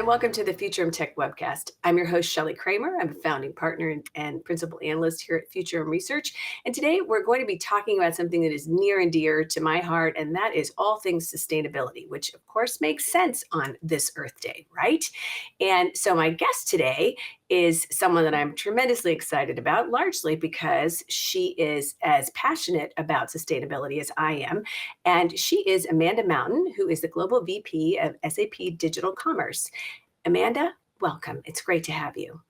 and welcome to the Futurum Tech Webcast. I'm your host, Shelley Kramer. I'm a founding partner and principal analyst here at Futurum Research. And today we're going to be talking about something that is near and dear to my heart, and that is all things sustainability, which of course makes sense on this Earth Day, right? And so my guest today is someone that I'm tremendously excited about, largely because she is as passionate about sustainability as I am. And she is Amanda Mountain, who is the Global VP of SAP Digital Commerce. Amanda, welcome. It's great to have you.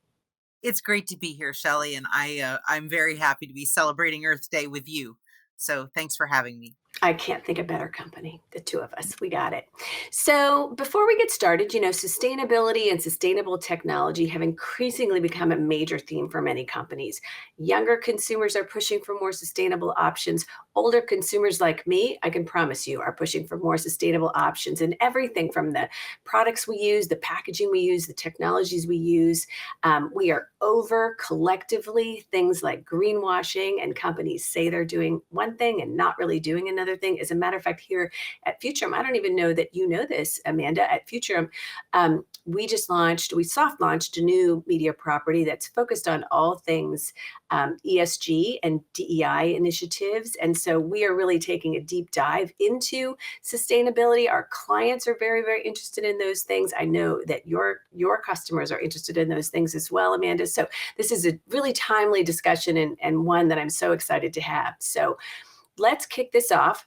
It's great to be here, Shelley, and I'm very happy to be celebrating Earth Day with you. So thanks for having me. I can't think of better company, the two of us. We got it. So, before we get started, sustainability and sustainable technology have increasingly become a major theme for many companies. Younger consumers are pushing for more sustainable options. Older consumers like me, I can promise you, are pushing for more sustainable options in everything from the products we use, the packaging we use, the technologies we use. We are over collectively things like greenwashing, and companies say they're doing one thing and not really doing another thing. As a matter of fact, here at Futurum, I don't even know that you know this, Amanda, at Futurum, we soft launched a new media property that's focused on all things ESG and DEI initiatives. And so we are really taking a deep dive into sustainability. Our clients are very, very interested in those things. I know that your customers are interested in those things as well, Amanda. So this is a really timely discussion and one that I'm so excited to have. So let's kick this off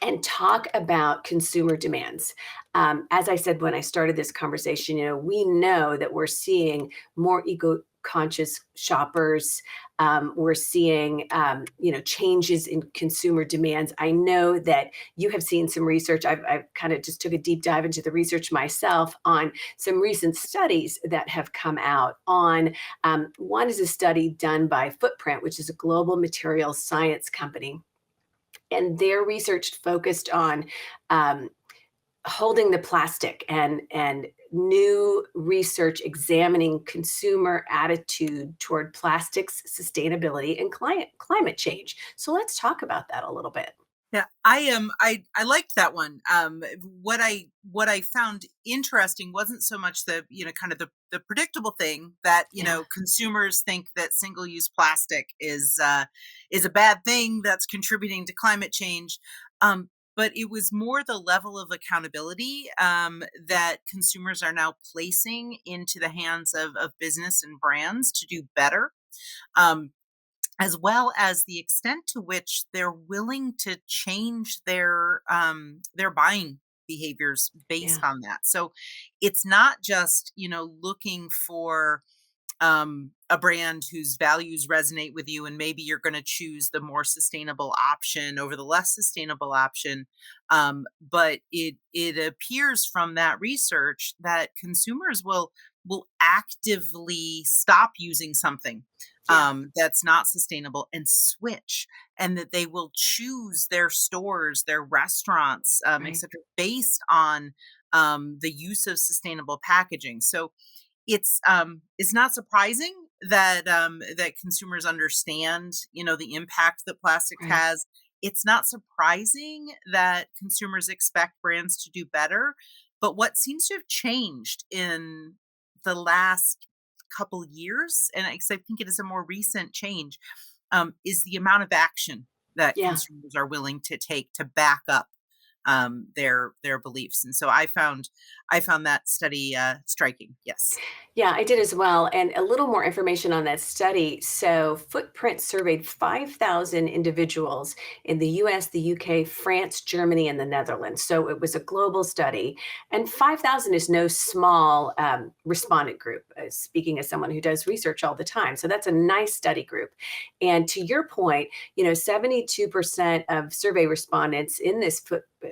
and talk about consumer demands. As I said when I started this conversation, we know that we're seeing more eco-conscious shoppers. We're seeing, changes in consumer demands. I know that you have seen some research. I've kind of just took a deep dive into the research myself on some recent studies that have come out on. One is a study done by Footprint, which is a global materials science company. And their research focused on holding the plastic and new research examining consumer attitude toward plastics sustainability and climate change. So let's talk about that a little bit. Yeah, I liked that one. What I found interesting wasn't so much the kind of the predictable thing that Yeah, consumers think that single use plastic is a bad thing that's contributing to climate change. But it was more the level of accountability that consumers are now placing into the hands of business and brands to do better. Um, as well as the extent to which they're willing to change their buying behaviors based yeah, on that. So it's not just looking for a brand whose values resonate with you, and maybe you're going to choose the more sustainable option over the less sustainable option. But it appears from that research that consumers will actively stop using something yeah, that's not sustainable and switch, and that they will choose their stores, their restaurants, et right. cetera, based on the use of sustainable packaging. So it's not surprising that consumers understand, the impact that plastic Right. has. It's not surprising that consumers expect brands to do better. But what seems to have changed in the last couple years, and I think it is a more recent change, is the amount of action that Yeah. consumers are willing to take to back up their beliefs. And so I found that study striking. Yes. Yeah, I did as well. And a little more information on that study. So, Footprint surveyed 5,000 individuals in the US, the UK, France, Germany, and the Netherlands. So, it was a global study. And 5,000 is no small respondent group, speaking as someone who does research all the time. So, that's a nice study group. And to your point, 72% of survey respondents in this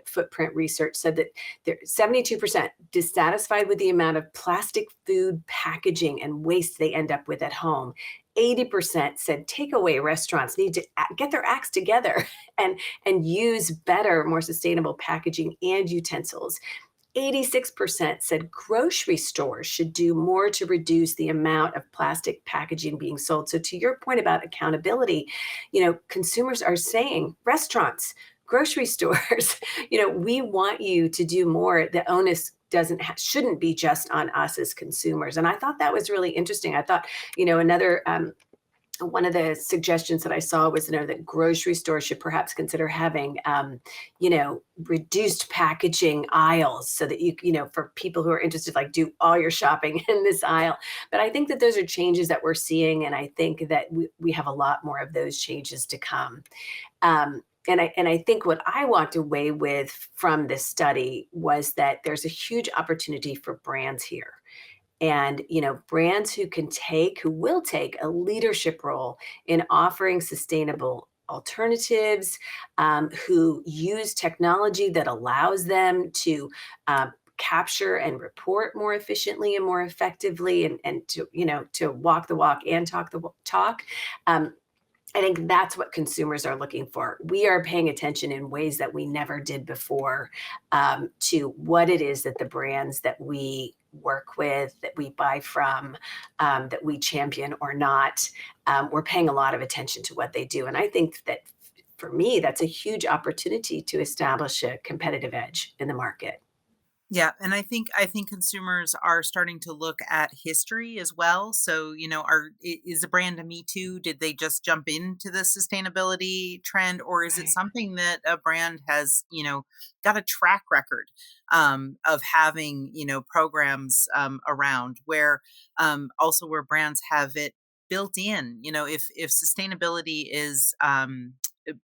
footprint research said that they're 72% dissatisfied with the amount of plastic food packaging and waste they end up with at home. 80% said takeaway restaurants need to get their acts together and use better, more sustainable packaging and utensils. 86% said grocery stores should do more to reduce the amount of plastic packaging being sold. So to your point about accountability, consumers are saying restaurants, grocery stores, we want you to do more. The onus shouldn't be just on us as consumers. And I thought that was really interesting. I thought, another one of the suggestions that I saw was, that grocery stores should perhaps consider having, reduced packaging aisles so that for people who are interested, like do all your shopping in this aisle. But I think that those are changes that we're seeing, and I think that we have a lot more of those changes to come. And I think what I walked away with from this study was that there's a huge opportunity for brands here. And brands who will take a leadership role in offering sustainable alternatives, who use technology that allows them to capture and report more efficiently and more effectively, and to walk the walk and talk the talk. I think that's what consumers are looking for. We are paying attention in ways that we never did before, to what it is that the brands that we work with, that we buy from, that we champion or not. We're paying a lot of attention to what they do. And I think that for me, that's a huge opportunity to establish a competitive edge in the market. Yeah, and I think consumers are starting to look at history as well. So, is a brand a Me Too? Did they just jump into the sustainability trend, or is it Right. something that a brand has, got a track record of having, programs around where also where brands have it built in. If sustainability is a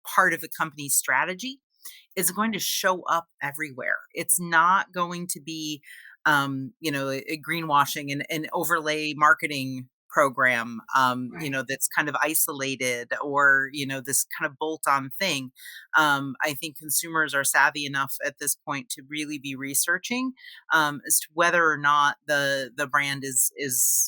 part of the company's strategy, is going to show up everywhere. It's not going to be, a greenwashing and overlay marketing program, Right. that's kind of isolated, or, this kind of bolt on thing. I think consumers are savvy enough at this point to really be researching as to whether or not the brand is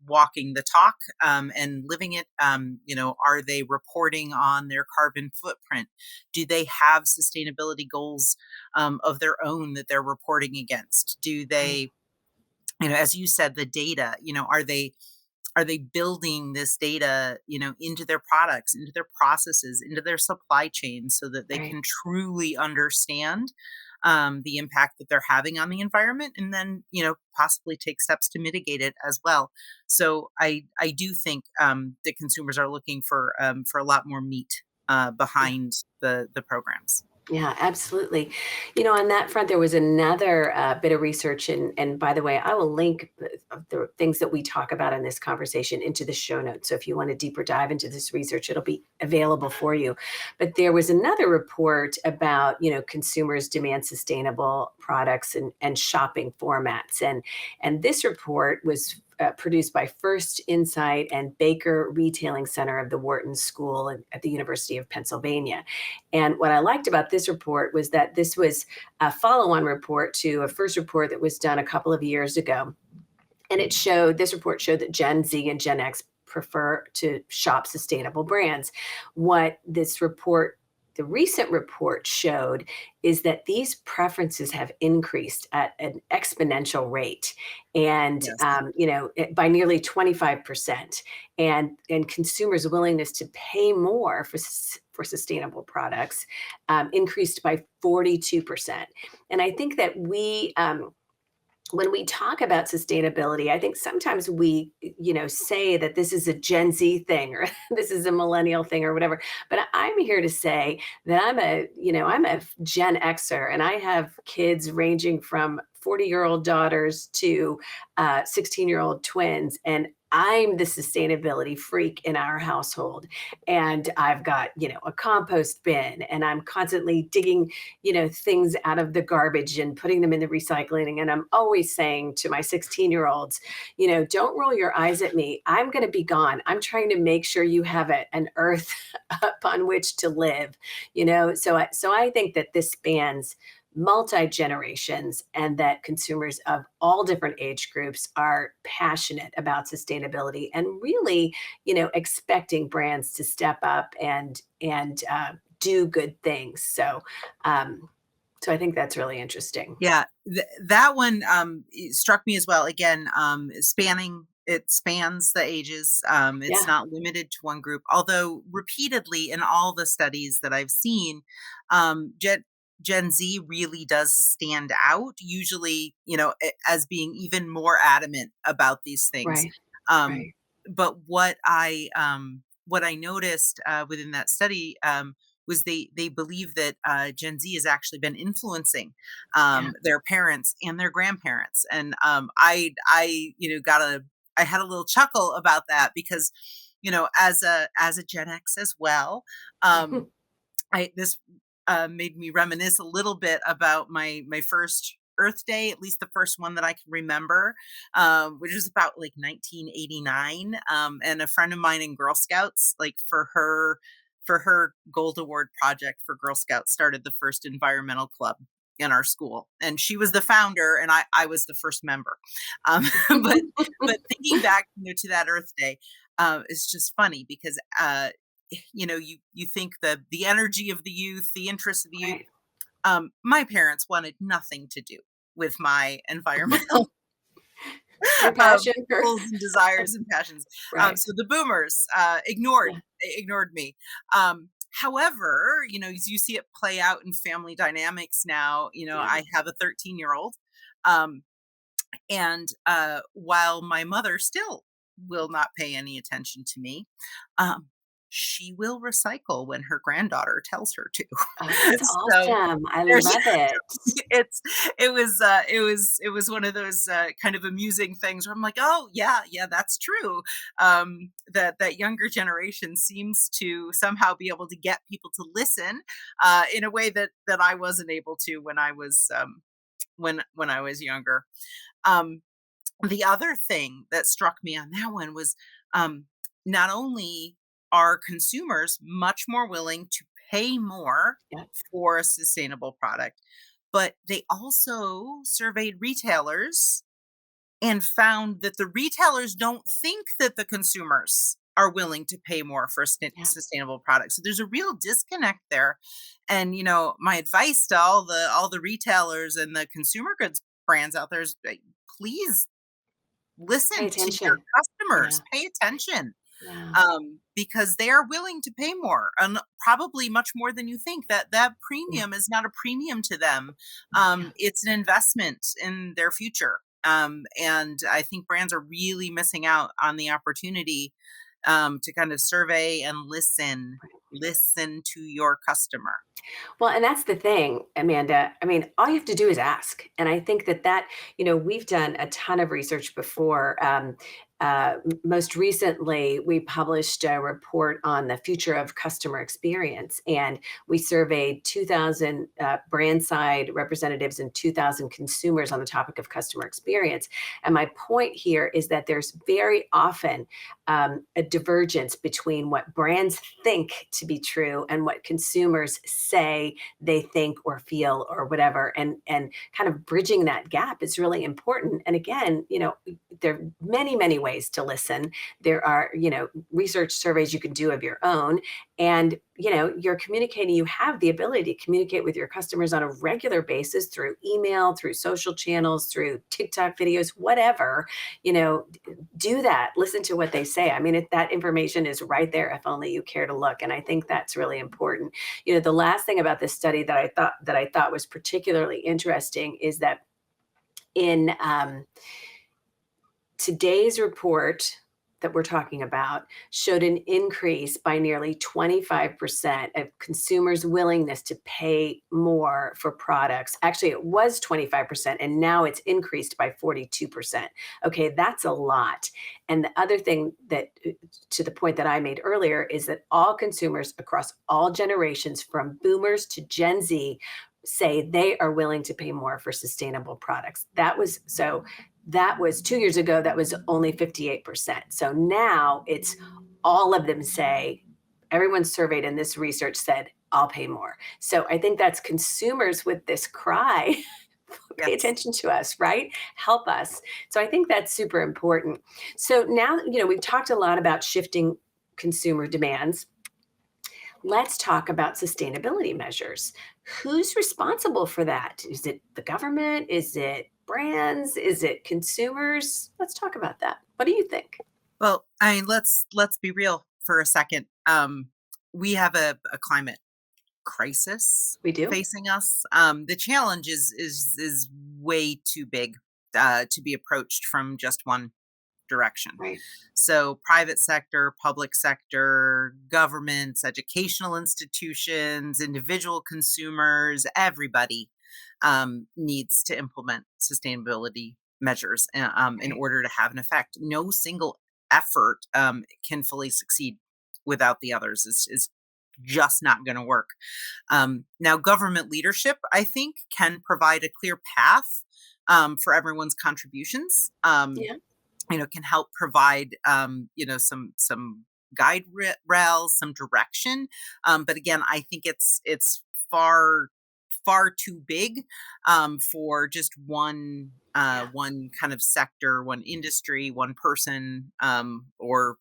walking the talk and living it. Are they reporting on their carbon footprint? Do they have sustainability goals of their own that they're reporting against? Do Right. they, as you said, the data, are they building this data, into their products, into their processes, into their supply chain so that they Right. can truly understand the impact that they're having on the environment, and then, possibly take steps to mitigate it as well. So I do think that consumers are looking for a lot more meat behind the programs. Yeah, absolutely. On that front, there was another bit of research, and by the way, I will link the things that we talk about in this conversation into the show notes. So if you want to deeper dive into this research, it'll be available for you. But there was another report about consumers demand sustainable products and shopping formats, and this report was produced by First Insight and Baker Retailing Center of the Wharton School at the University of Pennsylvania. And what I liked about this report was that this was a follow on report to a first report that was done a couple of years ago. And this report showed that Gen Z and Gen X prefer to shop sustainable brands. What the recent report showed is that these preferences have increased at an exponential rate, and Yes. by nearly 25%. And consumers' willingness to pay more for sustainable products increased by 42%. And I think that when we talk about sustainability, I think sometimes we, say that this is a Gen Z thing or this is a millennial thing or whatever. But I'm here to say that I'm a Gen Xer, and I have kids ranging from 40-year-old daughters to 16-year-old twins. And I'm the sustainability freak in our household. And I've got, a compost bin, and I'm constantly digging things out of the garbage and putting them in the recycling. And I'm always saying to my 16-year-olds, don't roll your eyes at me. I'm going to be gone. I'm trying to make sure you have an earth upon which to live, So I think that this spans multi generations, and that consumers of all different age groups are passionate about sustainability and really, expecting brands to step up and do good things. So I think that's really interesting. Yeah, that one struck me as well. Again, spanning it spans the ages. It's Yeah, not limited to one group. Although repeatedly in all the studies that I've seen, Gen Z really does stand out. Usually, as being even more adamant about these things. right, Um, right. but what I noticed within that study was they believe that Gen Z has actually been influencing Yeah. their parents and their grandparents, and I got I had a little chuckle about that because as a Gen X as well, um, I this made me reminisce a little bit about my first Earth Day, at least the first one that I can remember, which was about like 1989. And a friend of mine in Girl Scouts, like for her Gold Award project for Girl Scouts, started the first environmental club in our school, and she was the founder, and I was the first member. Um, but but thinking back, to that Earth Day, is just funny because you think the energy of the youth, the interest of the youth. Right. My parents wanted nothing to do with my environmental Your passion for goals and desires and passions. right. So the boomers Yeah, ignored me. However, as you see it play out in family dynamics now, yeah. I have a 13-year-old. Um, and while my mother still will not pay any attention to me, um, she will recycle when her granddaughter tells her to. Oh, that's So awesome. I there's love it. it was one of those kind of amusing things where I'm like, oh yeah, that's true. That younger generation seems to somehow be able to get people to listen in a way that I wasn't able to when I was when I was younger. Um, the other thing that struck me on that one was, um, not only are consumers much more willing to pay more Yeah, for a sustainable product, but they also surveyed retailers and found that the retailers don't think that the consumers are willing to pay more for yeah, sustainable products. So there's a real disconnect there. And my advice to all the retailers and the consumer goods brands out there is, please pay listen to your attention. Yeah, customers, pay attention, yeah, because they are willing to pay more, and probably much more than you think. That yeah, premium is not a premium to them. yeah. It's an investment in their future. And I think brands are really missing out on the opportunity to kind of survey and listen to your customer. Well, and that's the thing, Amanda. I mean, all you have to do is ask. And I think we've done a ton of research before. Most recently, we published a report on the future of customer experience, and we surveyed 2,000 brand side representatives and 2,000 consumers on the topic of customer experience. And my point here is that there's very often a divergence between what brands think to be true and what consumers say they think or feel or whatever, and kind of bridging that gap is really important. And again, there are many ways to listen. There are research surveys you can do of your own, and you're communicating. You have the ability to communicate with your customers on a regular basis through email, through social channels, through TikTok videos, whatever. you know do that. Listen to what they say. I mean, that information is right there if only you care to look. And I think that's really important. The last thing about this study that I thought was particularly interesting is that in today's report that we're talking about showed an increase by nearly 25% of consumers' willingness to pay more for products. Actually, it was 25%, and now it's increased by 42%. Okay, that's a lot. And the other thing to the point that I made earlier, is that all consumers across all generations, from boomers to Gen Z, say they are willing to pay more for sustainable products. That was 2 years ago, that was only 58%. So now it's all of them say, everyone surveyed in this research said, I'll pay more. So I think that's consumers with this cry, pay Yes. attention to us, right? Help us. So I think that's super important. So now, we've talked a lot about shifting consumer demands. Let's talk about sustainability measures. Who's responsible for that? Is it the government? Is it brands? Is it consumers? Let's talk about that. What do you think? Well, I mean, let's be real for a second. We have a climate crisis We do? facing us. The challenge is way too big to be approached from just one direction. Right. So, private sector, public sector, governments, educational institutions, individual consumers, everybody needs to implement sustainability measures in Right. order to have an effect. No single effort can fully succeed without the others. Is just not going to work. Now, government leadership, I think, can provide a clear path for everyone's contributions. Yeah. Can help provide some guide rails, some direction. But again, I think it's far too big for just Yeah. one kind of sector, one industry, one person, or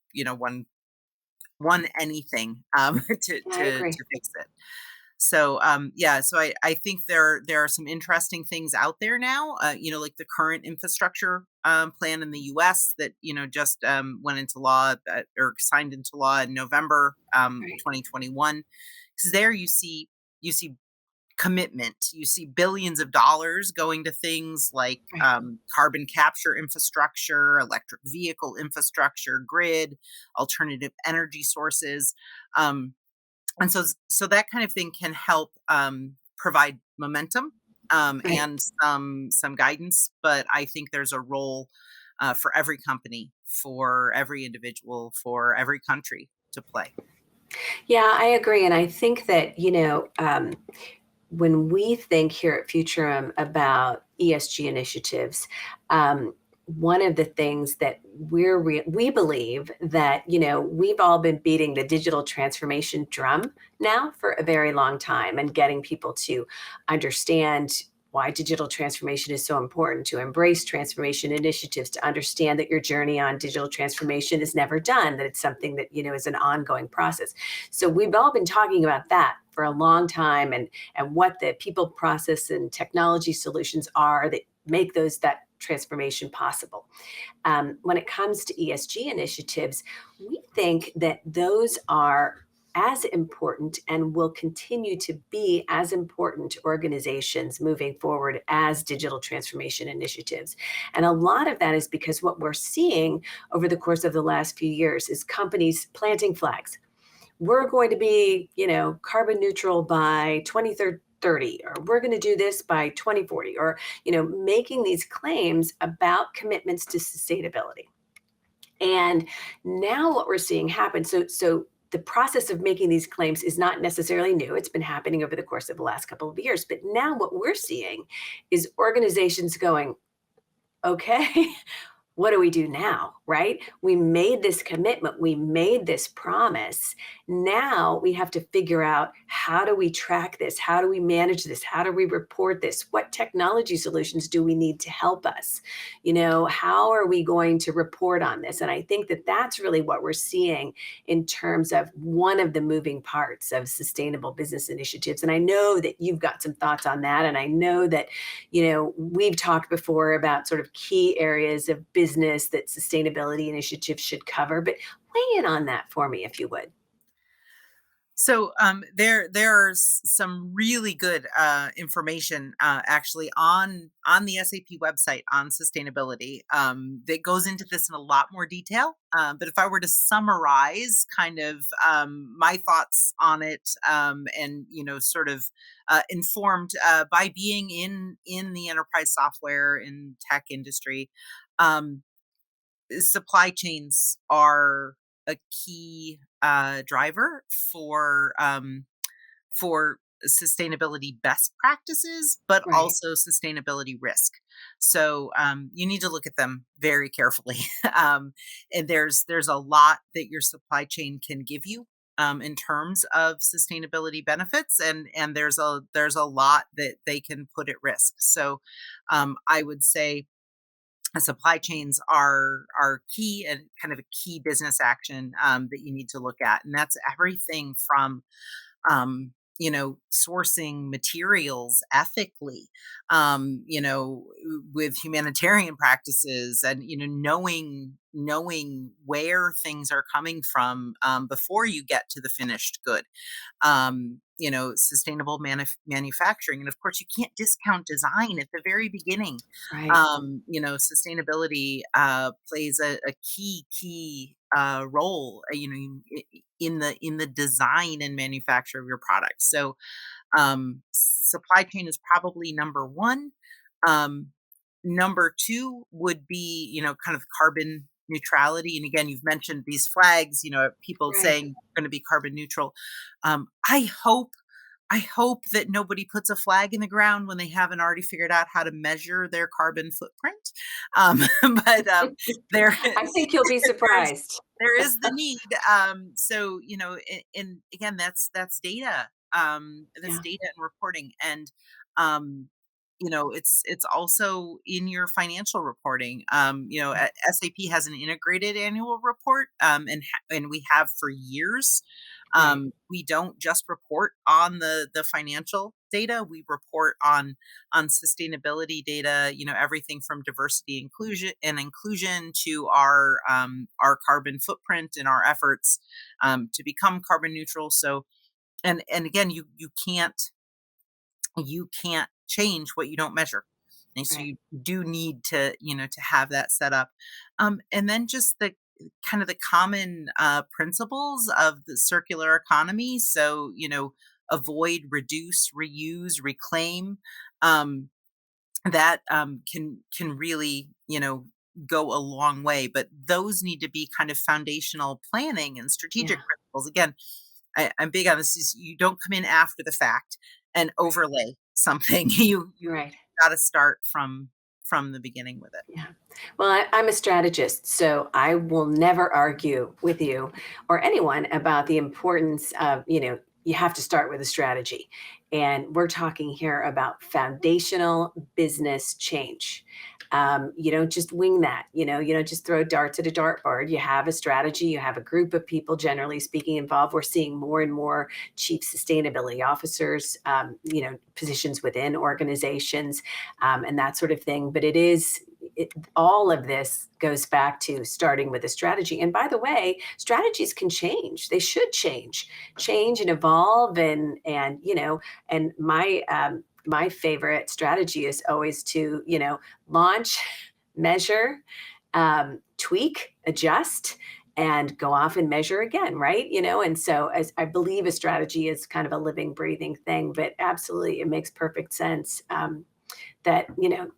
one anything to Yeah, I to agree. to fix it. So yeah, so I think there are some interesting things out there now. Like the current infrastructure plan in the U.S. that just went into law or signed into law in November Right. 2021. Because there you see commitment, you see billions of dollars going to things like Right. carbon capture infrastructure, electric vehicle infrastructure, grid, alternative energy sources. Um, and so that kind of thing can help provide momentum Right. and some guidance. But I think there's a role for every company, for every individual, for every country to play. Yeah, I agree. And I think that, when we think here at Futurum about ESG initiatives, one of the things that we believe that we've all been beating the digital transformation drum now for a very long time and getting people to understand why digital transformation is so important, to embrace transformation initiatives, to understand that your journey on digital transformation is never done, that it's something that is an ongoing process. So we've all been talking about that for a long time, and what the people, process, and technology solutions are that make that transformation possible. When it comes to ESG initiatives, we think that those are as important and will continue to be as important to organizations moving forward as digital transformation initiatives. And a lot of that is because what we're seeing over the course of the last few years is companies planting flags. We're going to be, carbon neutral by 2030, or we're going to do this by 2040, or, making these claims about commitments to sustainability. And now what we're seeing happen, so the process of making these claims is not necessarily new. It's been happening over the course of the last couple of years. But now what we're seeing is organizations going, okay, what do we do now, right? We made this commitment, we made this promise. Now we have to figure out, how do we track this? How do we manage this? How do we report this? What technology solutions do we need to help us? How are we going to report on this? And I think that that's really what we're seeing in terms of one of the moving parts of sustainable business initiatives. And I know that you've got some thoughts on that. And I know that we've talked before about sort of key areas of business that sustainability initiatives should cover, but weigh in on that for me if you would. So there's some really good information actually on the SAP website on sustainability that goes into this in a lot more detail. But if I were to summarize kind of my thoughts on it, and sort of informed by being in the enterprise software and tech industry, um, supply chains are a key driver for sustainability best practices, but Right. also sustainability risk. So you need to look at them very carefully. And there's a lot that your supply chain can give you in terms of sustainability benefits, and there's a lot that they can put at risk. So I would say supply chains are key and kind of a key business action that you need to look at, and that's everything from sourcing materials ethically, with humanitarian practices, and knowing where things are coming from, before you get to the finished good. Sustainable manufacturing. And of course, you can't discount design at the very beginning. Right. Sustainability plays a key role, in the design and manufacture of your products. So, supply chain is probably number one. Um, Number two would be, kind of carbon neutrality. And again, you've mentioned these flags, people Right. saying going to be carbon neutral. I hope that nobody puts a flag in the ground when they haven't already figured out how to measure their carbon footprint. But there, I think you'll be there's surprised. there is the need. So, and again, that's data. That's Yeah. data and reporting, and um, it's also in your financial reporting. SAP has an integrated annual report, and we have for years. Right. We don't just report on the financial data; we report on sustainability data. Everything from diversity, inclusion to our carbon footprint and our efforts, to become carbon neutral. So, and again, you can't change what you don't measure. And so Right. you do need to have that set up. And then just the kind of the common principles of the circular economy. So, avoid, reduce, reuse, reclaim. Um, that can really, go a long way. But those need to be kind of foundational planning and strategic Yeah. principles. Again, I'm big on this, is you don't come in after the fact and Right. overlay something. You Right. got to start from the beginning with it. Yeah. Well, I'm a strategist, so I will never argue with you or anyone about the importance of, you have to start with a strategy. And we're talking here about foundational business change. You don't just wing that, you don't just throw darts at a dartboard. You have a strategy, you have a group of people, generally speaking, involved. We're seeing more and more chief sustainability officers, positions within organizations, and that sort of thing. But all of this goes back to starting with a strategy. And by the way, strategies can change. They should change and evolve. And my favorite strategy is always to launch, measure, tweak, adjust, and go off and measure again, right? And so as I believe a strategy is kind of a living, breathing thing, but absolutely it makes perfect sense. That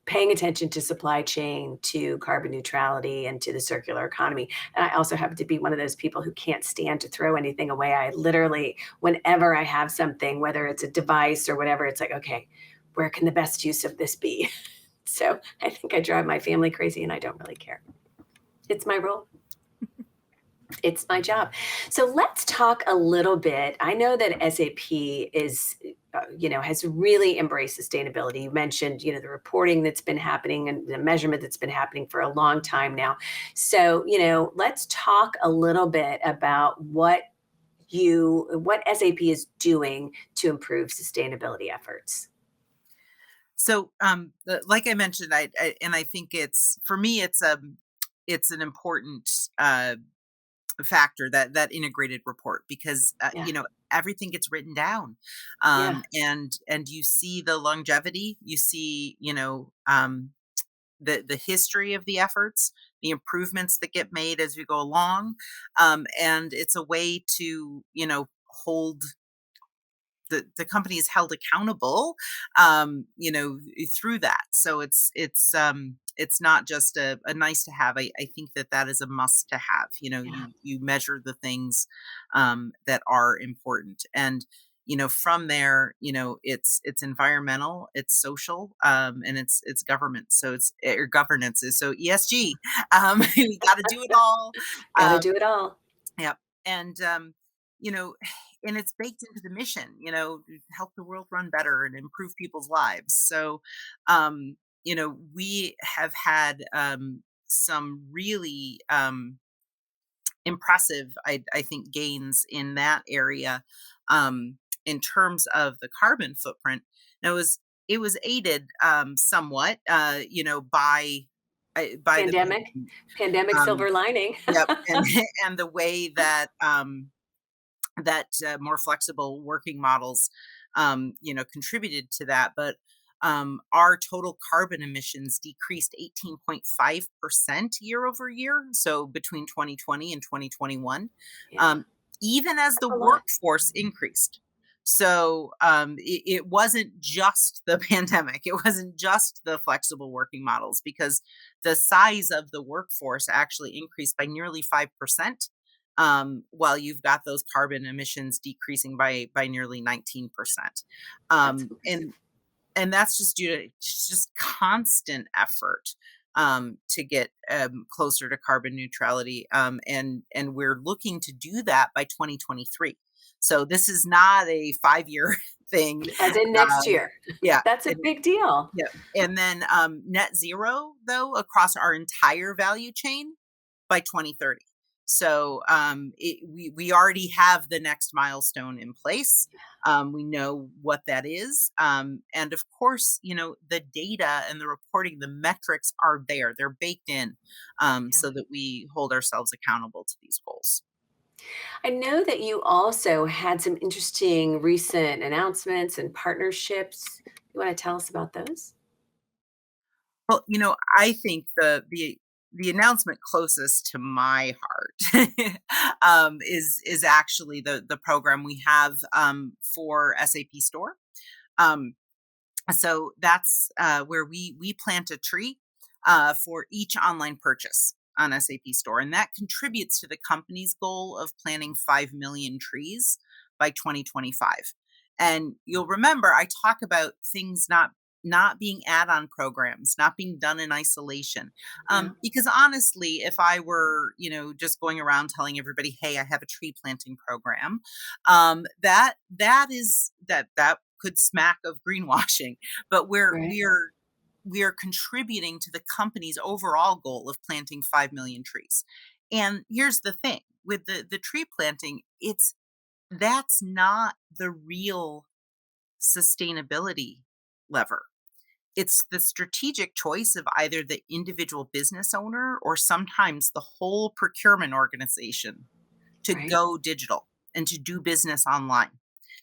paying attention to supply chain, to carbon neutrality, and to the circular economy. And I also happen to be one of those people who can't stand to throw anything away. I literally, whenever I have something, whether it's a device or whatever, it's like, okay, where can the best use of this be? So I think I drive my family crazy, and I don't really care. It's my role. It's my job. So let's talk a little bit. I know that SAP has really embraced sustainability. You mentioned, the reporting that's been happening and the measurement that's been happening for a long time now. So, let's talk a little bit about what SAP is doing to improve sustainability efforts. So, like I mentioned, and I think it's, for me, it's an important factor, that integrated report, because Yeah. everything gets written down, Yeah. and you see the longevity, you see, the history of the efforts, the improvements that get made as we go along, and it's a way to, hold the company is held accountable, through that. So it's not just a nice to have. I think that is a must to have. Yeah. You measure the things that are important, and from there, it's environmental, it's social, and it's government. So it's or governance is so ESG. We got to do it all. Got to Um, do it all. Yep. And you know, and it's baked into the mission, to help the world run better and improve people's lives. So, we have had some really impressive, I think, gains in that area. in terms of the carbon footprint. Now it was aided somewhat, by the Pandemic, pandemic. pandemic Um, silver lining. yep, and and the way that more flexible working models, contributed to that. But our total carbon emissions decreased 18.5% year over year. So between 2020 and 2021, Yeah, um, even as that's the a lot. workforce increased. So it wasn't just the pandemic. It wasn't just the flexible working models, because the size of the workforce actually increased by nearly 5%, while you've got those carbon emissions decreasing by nearly 19%. That's Um, impressive. and and that's just due to just constant effort to get closer to carbon neutrality. And we're looking to do that by 2023. So this is not a 5 year thing. As in next Um, year. yeah. That's a big deal. Yeah. And then net zero, though, across our entire value chain by 2030. So we already have the next milestone in place. We know what that is. And of course, the data and the reporting, the metrics are there, they're baked in, Yeah. so that we hold ourselves accountable to these goals. I know that you also had some interesting recent announcements and partnerships. You want to tell us about those? Well, I think the announcement closest to my heart is actually the program we have for SAP Store. Um, so that's where we plant a tree for each online purchase on SAP Store, and that contributes to the company's goal of planting 5 million trees by 2025. And you'll remember I talk about things not being add-on programs, not being done in isolation. Yeah. Because honestly, if I were, just going around telling everybody, "Hey, I have a tree planting program," that could smack of greenwashing. But Right. we are contributing to the company's overall goal of planting 5 million trees. And here's the thing with the tree planting, that's not the real sustainability lever. It's the strategic choice of either the individual business owner or sometimes the whole procurement organization to Right. go digital and to do business online,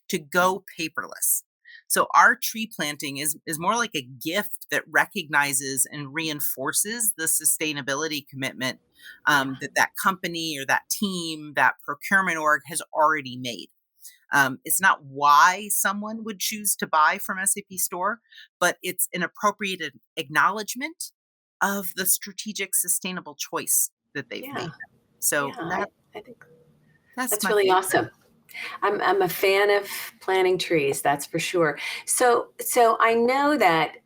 to go paperless. So our tree planting is more like a gift that recognizes and reinforces the sustainability commitment Yeah. that company or that team, that procurement org has already made. It's not why someone would choose to buy from SAP Store, but it's an appropriate acknowledgement of the strategic sustainable choice that they've Yeah. made. So Yeah. I think that's that's my really favorite. awesome. I'm a fan of planting trees, that's for sure. So I know that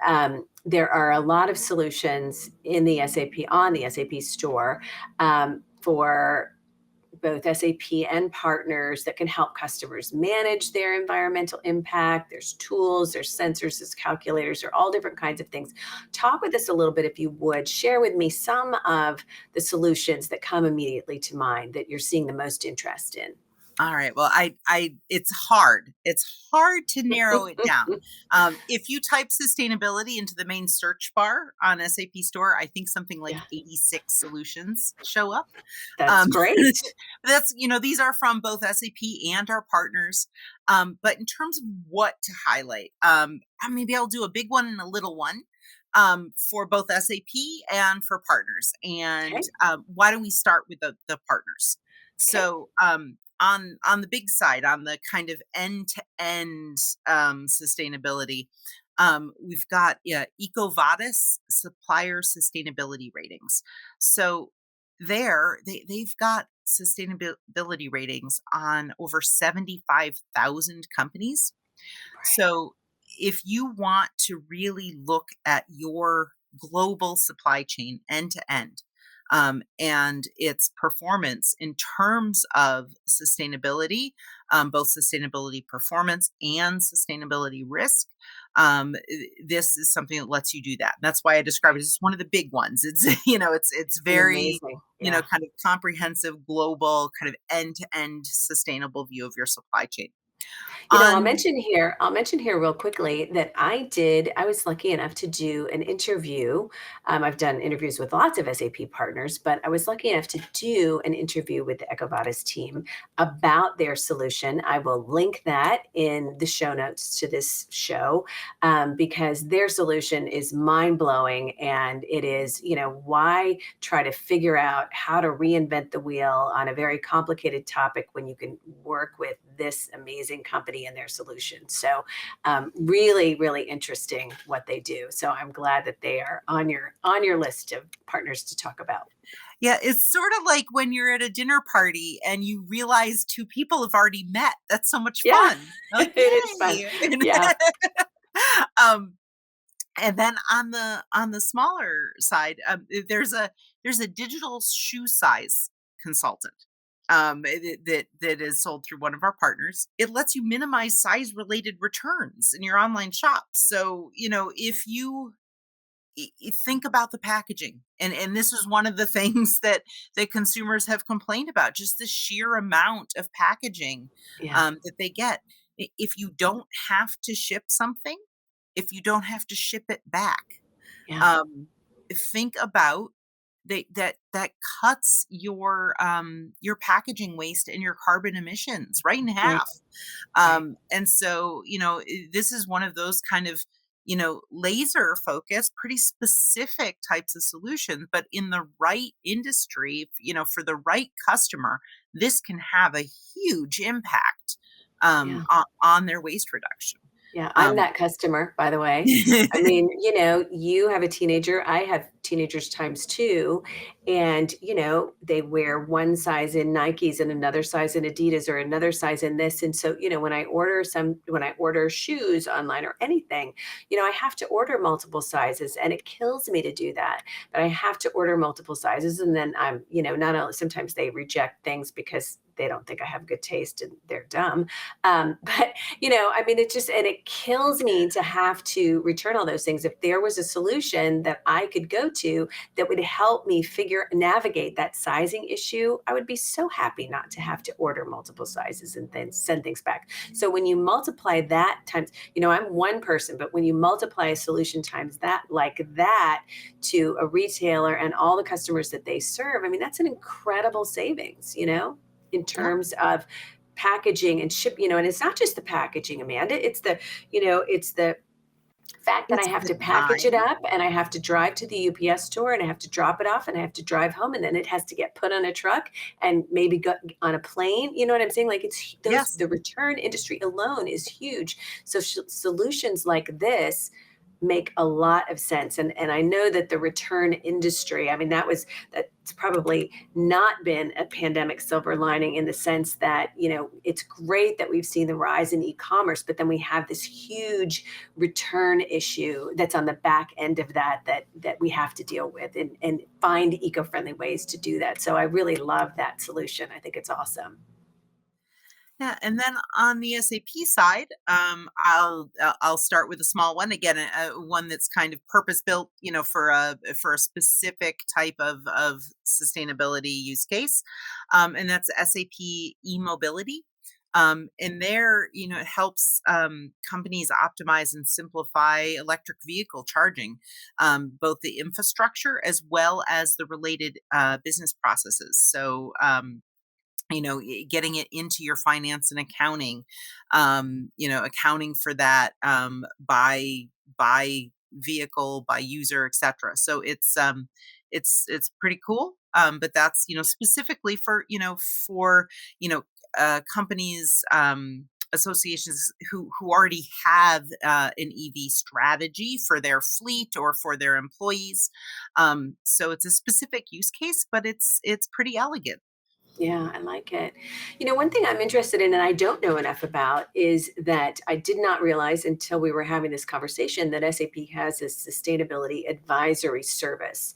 there are a lot of solutions in the SAP on the SAP store for both SAP and partners that can help customers manage their environmental impact. There's tools, there's sensors, there's calculators, there are all different kinds of things. Talk with us a little bit, if you would. Share with me some of the solutions that come immediately to mind that you're seeing the most interest in. All right. Well, it's hard. It's hard to narrow it down. If you type sustainability into the main search bar on SAP Store, I think something like Yeah, 86 solutions show up. that's Um, great. these are from both SAP and our partners. But in terms of what to highlight, maybe I'll do a big one and a little one for both SAP and for partners. And Okay. why don't we start with the partners? Okay. So on the big side, on the kind of end to end sustainability, we've got EcoVadis supplier sustainability ratings. So they've got sustainability ratings on over 75,000 companies. Right. So if you want to really look at your global supply chain end to end, and its performance in terms of sustainability, both sustainability performance and sustainability risk, this is something that lets you do that. That's why I describe it as one of the big ones. It's it's It's very amazing. Yeah. kind of comprehensive, global, kind of end to end sustainable view of your supply chain. On I'll mention here real quickly that I was lucky enough to do an interview. I've done interviews with lots of SAP partners, but I was lucky enough to do an interview with the EcoVadis team about their solution. I will link that in the show notes to this show, because their solution is mind blowing. And it is, why try to figure out how to reinvent the wheel on a very complicated topic when you can work with this amazing company and their solution. So really, really interesting what they do. So I'm glad that they are on your list of partners to talk about. Yeah, it's sort of like when you're at a dinner party and you realize 2 people have already met. That's so much Yeah, fun. Like, it is fun. "Yay." Yeah, Um, and then on the smaller side, there's a digital shoe size consultant, that is sold through one of our partners. It lets you minimize size related returns in your online shop. So, if you think about the packaging, and this is one of the things that consumers have complained about, just the sheer amount of packaging yeah, that they get. If you don't have to ship something, if you don't have to ship it back, yeah, um, think about that cuts your packaging waste and your carbon emissions right in right, half. right. And so, this is one of those kind of, laser focused, pretty specific types of solutions, but in the right industry, for the right customer, this can have a huge impact Yeah. on their waste reduction. Yeah, I'm Um, that customer, by the way. I mean, you have a teenager, I have teenagers times 2, and, they wear one size in Nikes and another size in Adidas or another size in this, and so, when I order shoes online or anything, I have to order multiple sizes, and it kills me to do that, but I have to order multiple sizes, and then not only sometimes they reject things because they don't think I have good taste and they're dumb, but I mean, it just, and it kills me to have to return all those things. If there was a solution that I could go to that would help me navigate that sizing issue, I would be so happy not to have to order multiple sizes and then send things back. So when you multiply that times, I'm one person, but when you multiply a solution times that, like that, to a retailer and all the customers that they serve, I mean, that's an incredible savings, in yeah, terms of packaging and ship, and it's not just the packaging, Amanda. It's the fact that I it's have the to package it time. up and I have to drive to the UPS store and I have to drop it off and I have to drive home and then it has to get put on a truck and maybe go on a plane. You know what I'm saying? Like Yes. the return industry alone is huge. So solutions like this make a lot of sense. And I know that the return industry, I mean, that's probably not been a pandemic silver lining in the sense that, it's great that we've seen the rise in e-commerce, but then we have this huge return issue that's on the back end of that we have to deal with and find eco-friendly ways to do that. So I really love that solution. I think it's awesome. Yeah, and then on the SAP side, I'll start with a small one again, one that's kind of purpose built, for a specific type of sustainability use case, and that's SAP e-mobility. And there, it helps companies optimize and simplify electric vehicle charging, both the infrastructure as well as the related business processes. So, getting it into your finance and accounting, accounting for that, by vehicle, by user, etc. So it's pretty cool. But that's, specifically for, companies, associations who already have an EV strategy for their fleet or for their employees. So it's a specific use case, but it's pretty elegant. Yeah, I like it. One thing I'm interested in and I don't know enough about is that I did not realize until we were having this conversation that SAP has a sustainability advisory service.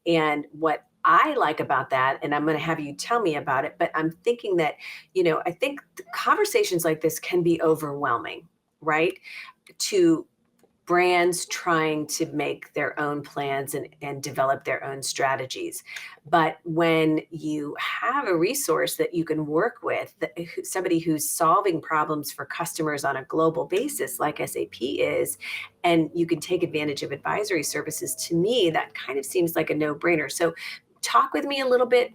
And what I like about that, and I'm going to have you tell me about it, but I'm thinking that, I think conversations like this can be overwhelming, right? To brands trying to make their own plans and develop their own strategies. But when you have a resource that you can work with, somebody who's solving problems for customers on a global basis, like SAP is, and you can take advantage of advisory services, to me, that kind of seems like a no brainer. So, talk with me a little bit.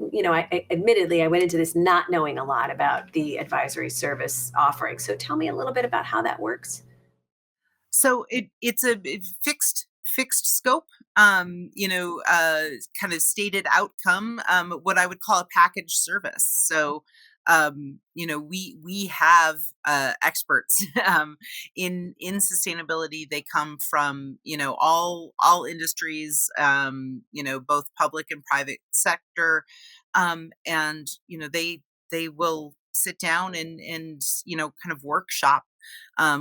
Admittedly, I went into this not knowing a lot about the advisory service offering. So, tell me a little bit about how that works. So it's a fixed scope, kind of stated outcome, what I would call a package service. So, we have experts in sustainability. They come from all industries, both public and private sector, and they will sit down and kind of workshop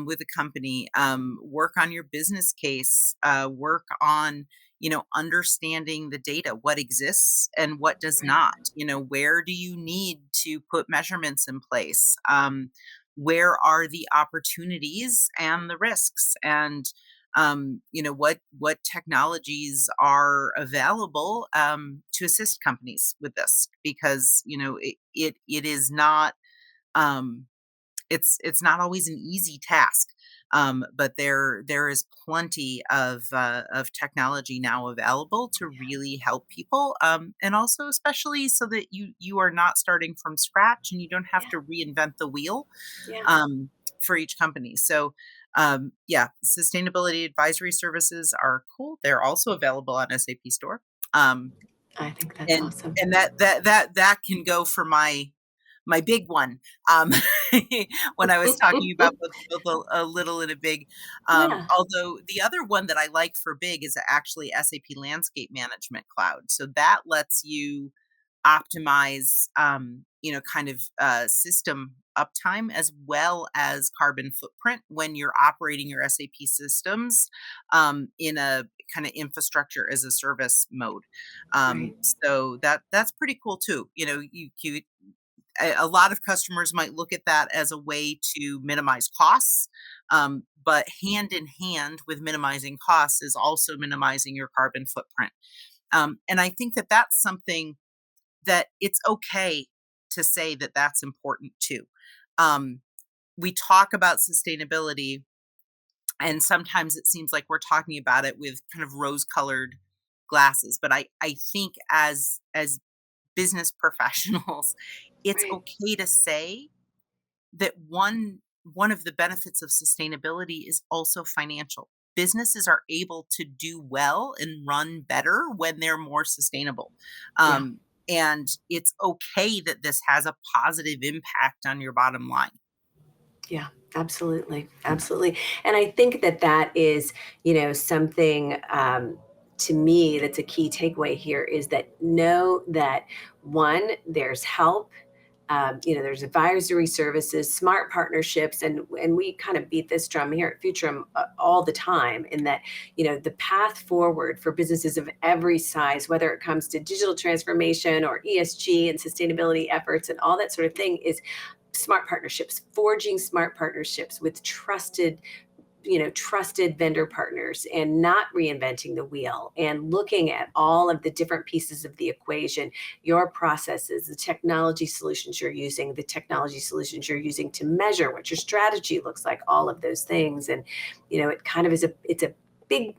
with a company, work on your business case, work on understanding the data, what exists and what does Right. not. Where do you need to put measurements in place? Where are the opportunities and the risks? And what technologies are available to assist companies with this, because it is not um, it's not always an easy task, but there is plenty of technology now available to really help people, and also especially so that you are not starting from scratch and you don't have Yeah. to reinvent the wheel, Yeah. um, for each company. So, yeah, sustainability advisory services are cool. They're also available on SAP Store, um, I think that's and awesome. that can go for my big one, um, when I was talking about both a little and a big. Yeah. Although the other one that I like for big is actually SAP Landscape Management Cloud. So that lets you optimize, kind of system uptime as well as carbon footprint when you're operating your SAP systems, in a kind of infrastructure as a service mode. Right. So that's pretty cool too. A lot of customers might look at that as a way to minimize costs, but hand in hand with minimizing costs is also minimizing your carbon footprint. And I think that that's something that it's okay to say that that's important too. Um, we talk about sustainability, and sometimes it seems like we're talking about it with kind of rose-colored glasses. But I think as business professionals, it's Right. okay to say that one of the benefits of sustainability is also financial. Businesses are able to do well and run better when they're more sustainable. Yeah. And it's okay that this has a positive impact on your bottom line. Yeah. Absolutely. Absolutely. And I think that that is, something, to me, that's a key takeaway here is that know that one, there's help. There's advisory services, smart partnerships, and we kind of beat this drum here at Futurum all the time. In that, the path forward for businesses of every size, whether it comes to digital transformation or ESG and sustainability efforts and all that sort of thing, is smart partnerships, forging smart partnerships with trusted vendor partners, and not reinventing the wheel, and looking at all of the different pieces of the equation, your processes, the technology solutions you're using to measure what your strategy looks like, all of those things. And it kind of is a big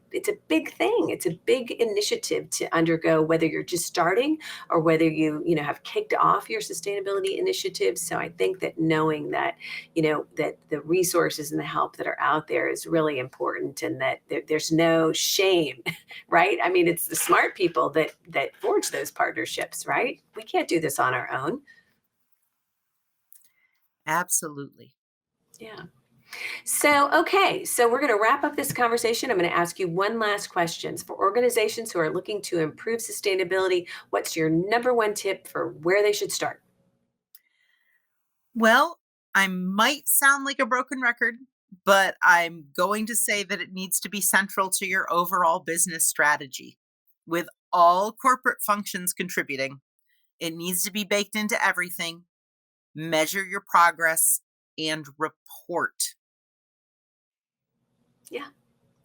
thing. It's a big initiative to undergo, whether you're just starting or whether you have kicked off your sustainability initiatives. So I think that knowing that that the resources and the help that are out there is really important, and that there's no shame. Right? I mean, it's the smart people that forge those partnerships, right? We can't do this on our own. Absolutely. Yeah. So, okay, so we're going to wrap up this conversation. I'm going to ask you one last question. For organizations who are looking to improve sustainability, what's your number one tip for where they should start? Well, I might sound like a broken record, but I'm going to say that it needs to be central to your overall business strategy, with all corporate functions contributing. It needs to be baked into everything. Measure your progress and report. Yeah.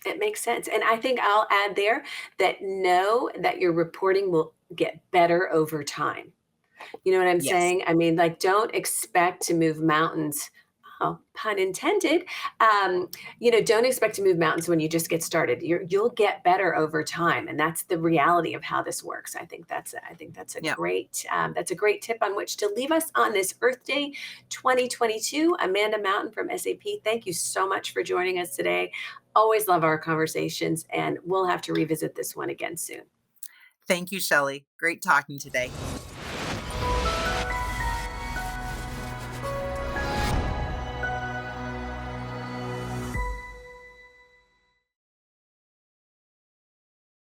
It makes sense. And I think I'll add there that know that your reporting will get better over time. You know what I'm Yes. saying? I mean, like, don't expect to move mountains. Oh, pun intended. Um, don't expect to move mountains when you just get started. You'll get better over time, and that's the reality of how this works. I think Yep. that's a great tip on which to leave us on this Earth Day 2022. Amanda Mountain from SAP. Thank you so much for joining us today. Always love our conversations, and we'll have to revisit this one again soon. Thank you, Shelley. Great talking today.